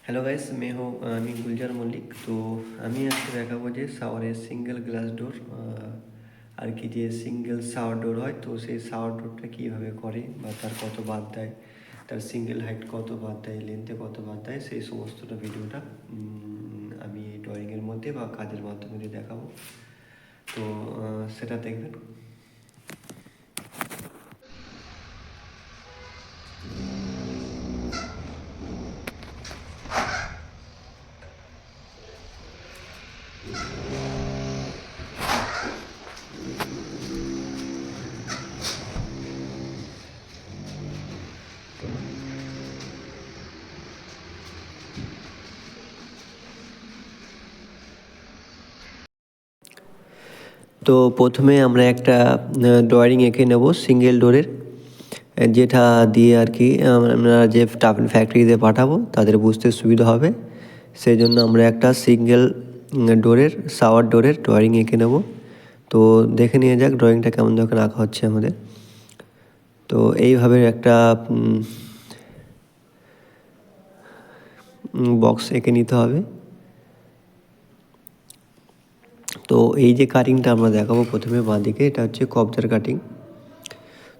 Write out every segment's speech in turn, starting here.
Hello guys, मैं गुलजार मल्लिक। तो আমি আজকে দেখাবো যে শাওয়ারের সিঙ্গেল গ্লাস ডোর আর কি যে সিঙ্গেল শাওয়ার ডোর হয়, তো সেই শাওয়ার ডোরটা কীভাবে করে বা তার কত বাদ দেয়, তার সিঙ্গেল হাইট কত বাদ দেয়, লেন্থে কত বাদ দেয়, সেই সমস্তটা ভিডিওটা আমি এই ড্রয়িংয়ের মধ্যে বা কাজের মাধ্যমে দিয়ে দেখাবো। তো সেটা দেখবেন। তো প্রথমে আমরা একটা ড্রয়িং এঁকে নেব সিঙ্গেল ডোরের, যেটা দিয়ে আর কি আমরা যে টাফিন ফ্যাক্টরিতে পাঠাবো তাদের বুঝতে সুবিধা হবে। সেই জন্য আমরা একটা সিঙ্গেল ডোরের শাওয়ার ডোরের ড্রয়িং এঁকে নেব। তো দেখে নিয়ে যাক ড্রয়িংটা কেমন যখন আঁকা হচ্ছে আমাদের। তো এইভাবে একটা বক্স এঁকে নিতে হবে। তো এই যে কাটিংটা আমরা দেখাবো প্রথমে বাঁদিকে, এটা হচ্ছে কবজার কাটিং।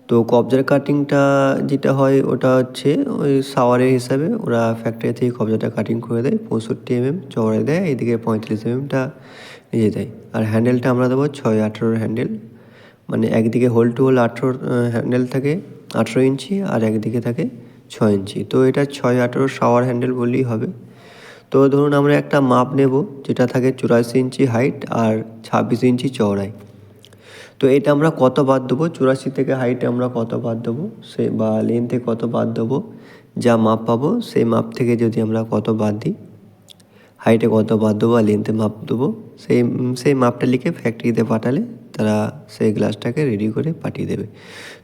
তো কবজার কাটিংটা যেটা হয় ওটা হচ্ছে ওই শাওয়ারের হিসাবে ওরা ফ্যাক্টরি থেকে কবজাটা কাটিং করে দেয়, 65 mm চওড়ায় দেয়, এইদিকে 35 mmটা নিজে দেয়। আর হ্যান্ডেলটা আমরা দেবো 6-18 হ্যান্ডেল, মানে একদিকে হোল টু হোল 18 হ্যান্ডেল থাকে 18 ইঞ্চি, আর একদিকে থাকে 6 ইঞ্চি। তো এটা 6-18 শাওয়ার হ্যান্ডেল বললেই হবে। তো ধরুন আমরা একটা মাপ নেব যেটা থাকে 84 ইঞ্চি হাইট আর 26 ইঞ্চি চওড়ায়। তো এটা আমরা কত বাদ দেবো, 84 থেকে হাইটে আমরা কত বাদ দেবো সে বা লেন্থে কত বাদ দেবো, যা মাপ পাবো সেই মাপ থেকে যদি আমরা কত বাদ দিই, হাইটে কত বাদ দেবো আর লেন্থে মাপ দেবো, সেই মাপটা লিখে ফ্যাক্টরিতে পাঠালে তারা সেই গ্লাসটাকে রেডি করে পাঠিয়ে দেবে।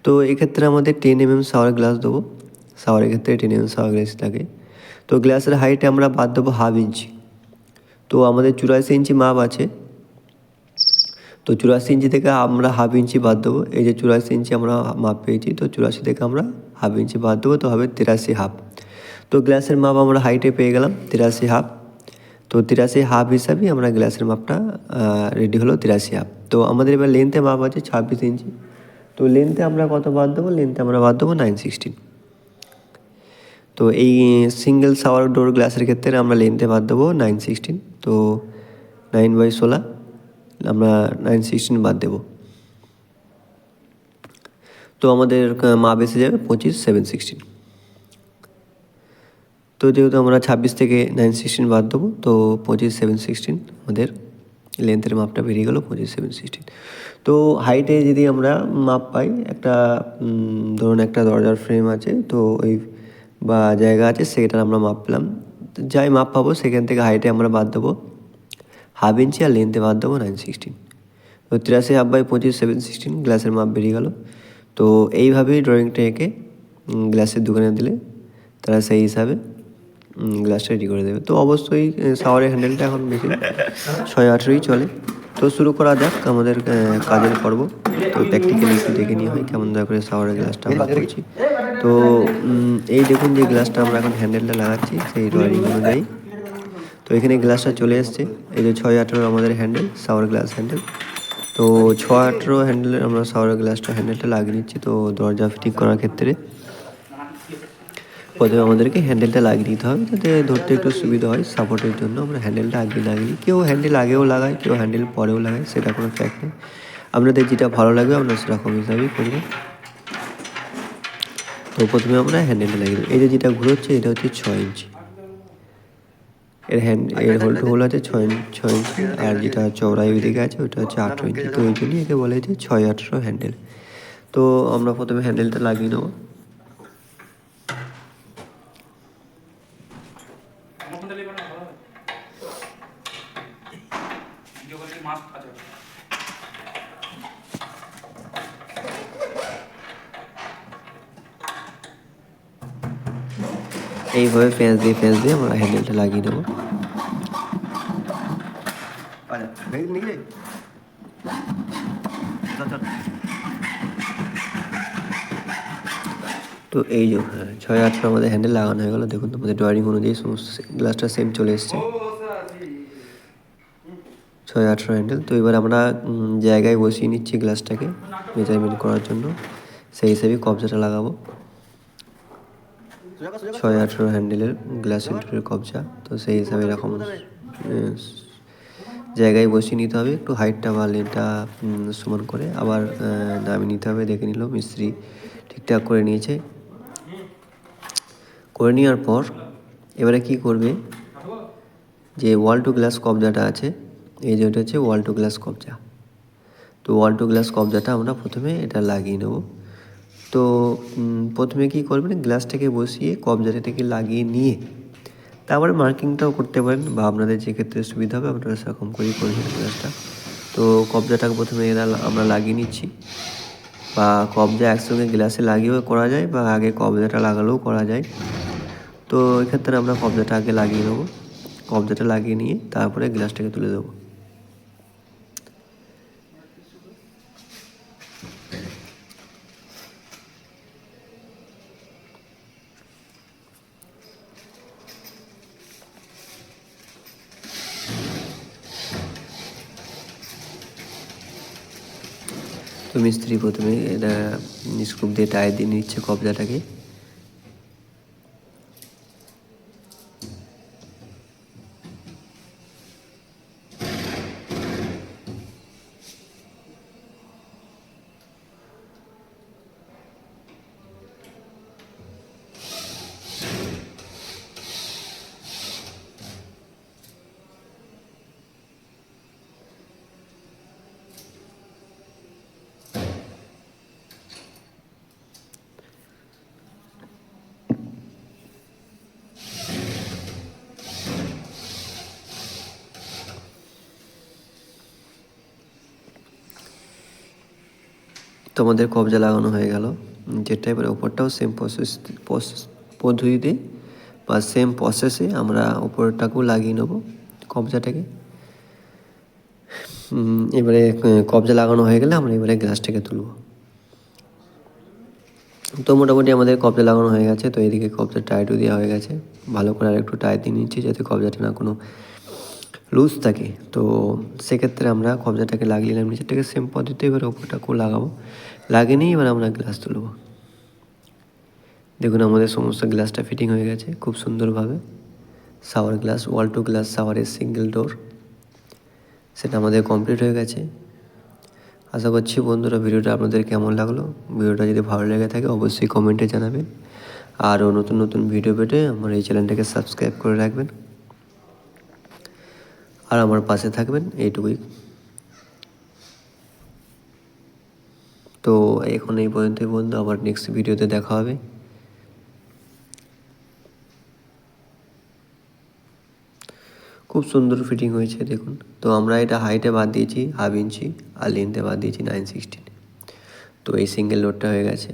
তো এক্ষেত্রে আমাদের 10 mm শাওয়ার গ্লাস দেবো, শাওয়ারের ক্ষেত্রে 10 mm শাওয়ার গ্লাস লাগে। তো গ্লাসের হাইটে আমরা বাদ দেবো 1/2 ইঞ্চি। তো আমাদের 84 ইঞ্চি মাপ আছে, তো 84 ইঞ্চি থেকে আমরা 1/2 ইঞ্চি বাদ দেবো। এই যে 84 ইঞ্চি আমরা মাপ পেয়েছি, তো 84 থেকে আমরা 1/2 ইঞ্চি বাদ দেবো, তো হবে 83 1/2। তো গ্লাসের মাপ আমরা হাইটে পেয়ে গেলাম 83 1/2। তো 83 1/2 হিসাবেই আমরা গ্লাসের মাপটা রেডি হলো 83 1/2। তো আমাদের এবার লেন্থে মাপ আছে 26 ইঞ্চি। তো লেন্থে আমরা কত বাদ দেবো, লেন্থে আমরা বাদ দেবো 9/16। তো এই সিঙ্গেল শাওয়ার ডোর গ্লাসের ক্ষেত্রে আমরা লেন্থে বাদ দেবো 9/16। তো 9/16 আমরা 9/16 বাদ দেবো। তো আমাদের মাপ এসে যাবে 25/7/16। তো যেহেতু আমরা 26 থেকে 9/16 বাদ দেবো, তো 25/7/16 আমাদের লেন্থের মাপটা বেরিয়ে গেলো 25/7/16। তো হাইটে যদি আমরা মাপ পাই, একটা ধরুন একটা দরজার ফ্রেম আছে, তো ওই বা জায়গা আছে সেটার আমরা মাপ পেলাম, যাই মাপ পাবো সেখান থেকে হাইটে আমরা বাদ দেবো 1/2 ইঞ্চি আর লেন্থে বাদ দেবো 9/16। তো 83 1/2/25/7/16 গ্লাসের মাপ বেরিয়ে গেল। তো এইভাবেই ড্রয়িংটা এঁকে গ্লাসের দোকানে দিলে তারা সেই হিসাবে গ্লাসটা রেডি করে দেবে। তো অবশ্যই শাওয়ারের হ্যান্ডেলটা এখন বেশি 6-18ই চলে। তো শুরু করা যাক আমাদের কাজের পর্ব। তো প্র্যাকটিক্যালি একটু দেখে নিয়ে হয় কেমন দয়া করে শাওয়ারের গ্লাসটা আমরা করছি। তো এই দেখুন যে গ্লাসটা আমরা এখন হ্যান্ডেলটা লাগাচ্ছি সেই ড্রয়িং অনুযায়ী। তো এখানে গ্লাসটা চলে এসছে, এই যে 6-18 আমাদের হ্যান্ডেল, শাওয়ার গ্লাস হ্যান্ডেল। তো 6-18 হ্যান্ডেলের আমরা শাওয়ার গ্লাসটা হ্যান্ডেলটা লাগিয়ে নিচ্ছি। তো দরজা ফিটিং করার ক্ষেত্রে প্রথমে আমাদেরকে হ্যান্ডেলটা লাগিয়ে নিতে হবে, যাতে ধরতে একটু সুবিধা হয়। সাপোর্টের জন্য আমরা হ্যান্ডেলটা আগে লাগিয়ে নিই। কেউ হ্যান্ডেল আগেও লাগায়, কেউ হ্যান্ডেল পরেও লাগায়, সেটা কোনো ফ্যাক্ট নেই। আপনাদের যেটা ভালো লাগবে আপনারা সেরকম হিসাবেই করবেন। তো প্রথমে আমরা হ্যান্ডেলটা লাগিয়ে দেবো। এই যে যেটা ঘুরোচ্ছে এটা হচ্ছে 6 ইঞ্চি, এর হোল টু হোল আছে 6 ইঞ্চি, আর যেটা চওড়াই ওইদিকে আছে ওটা হচ্ছে 18 ইঞ্চি। তো এই জন্যই একে বলে যে 6-18 হ্যান্ডেল। তো আমরা প্রথমে হ্যান্ডেলটা লাগিয়ে নেবো। এইভাবে পেঁয়াজ দিয়ে আমরা হ্যান্ডেলটা লাগিয়ে দেবো। তো এই যে 6-8 আমাদের হ্যান্ডেল লাগানো হয়ে গেলো। দেখুন আমাদের ড্রয়িং অনুযায়ী সমস্ত গ্লাসটা সেম চলে এসছে, 6-8 হ্যান্ডেল। তো এবার আমরা জায়গায় বসিয়ে নিচ্ছি গ্লাসটাকে মেজারমেন্ট করার জন্য, সেই হিসেবেই কবজাটা লাগাবো। 6-8 হ্যান্ডেলের গ্লাস এন্ট্রির কবজা, তো সেই হিসাবে এরকম জায়গায় বসিয়ে নিতে হবে। একটু হাইটটা বা লেনটা সমান করে আবার নামিয়ে নিতে হবে। দেখে নিল মিস্ত্রি ঠিকঠাক করে নিয়েছে। করে নেওয়ার পর এবারে কি করবে, যে ওয়াল টু গ্লাস কবজাটা আছে, এই যে এটা হচ্ছে ওয়াল টু গ্লাস কবজা। তো ওয়াল টু গ্লাস কবজাটা আমরা প্রথমে এটা লাগিয়ে নেব। তো প্রথমে কি করবেন, গ্লাসটাকে বসিয়ে কবজাটাকে লাগিয়ে নিয়ে তারপরে মার্কিংটাও করতে পারেন, বা আপনাদের যে ক্ষেত্রে সুবিধা হবে আপনারা সেরকম করেই করবেন গ্লাসটা। তো কবজাটাকে প্রথমে আমরা লাগিয়ে নিচ্ছি, বা কবজা একসঙ্গে গ্লাসে লাগিয়েও করা যায়, বা আগে কবজাটা লাগালেও করা যায়। তো এক্ষেত্রে আমরা কবজাটা আগে লাগিয়ে নেবো, কবজাটা লাগিয়ে নিয়ে তারপরে গ্লাসটাকে তুলে দেবো। তো মিস্ত্রি প্রথমে এটা স্ক্রু দিয়ে টায়ার দিয়ে নিচ্ছে কবজাটাকে। তো আমাদের কবজা লাগানো হয়ে গেল, যেটা এবারে ওপরটাও সেম পদ্ধতিতে বা সেম প্রসেসে আমরা ওপরটাকেও লাগিয়ে নেবো কবজাটাকে। এবারে কবজা লাগানো হয়ে গেলে আমরা এবারে গ্লাসটাকে তুলব। তো মোটামুটি আমাদের কবজা লাগানো হয়ে গেছে। তো এদিকে কবজা টাইটও দেওয়া হয়ে গেছে, ভালো করে আর একটু টাইট দিয়ে নিচ্ছি যাতে কবজাটা না কোনো লুজ থাকে। তো সেক্ষেত্রে আমরা কবজাটাকে লাগিয়ে নিলাম নিচেরটাকে সেম পদ্ধতিতে, এবার ওপরটাকেও লাগাবো, লাগিয়ে নিয়ে এবার আমরা গ্লাস তুলব। দেখুন আমাদের সমস্ত গ্লাসটা ফিটিং হয়ে গেছে খুব সুন্দরভাবে। শাওয়ার গ্লাস, ওয়াল টু গ্লাস শাওয়ারের সিঙ্গেল ডোর, সেটা আমাদের কমপ্লিট হয়ে গেছে। আশা করছি বন্ধুরা ভিডিওটা আপনাদের কেমন লাগলো। ভিডিওটা যদি ভালো লেগে থাকে অবশ্যই কমেন্টে জানাবেন, আরও নতুন নতুন ভিডিও পেতে আমার এই চ্যানেলটাকে সাবস্ক্রাইব করে রাখবেন, আর আমার পাশে থাকবেন, এইটুকুই। তো এখন এই পর্যন্তই বন্ধু, আবার নেক্সট ভিডিওতে দেখা হবে। খুব সুন্দর ফিটিং হয়েছে দেখুন। তো আমরা এটা হাইটে বাদ দিয়েছি 1/2 ইঞ্চি, আর লেন্থে বাদ দিয়েছি 9/16। তো এই সিঙ্গেল ডোরটা হয়ে গেছে।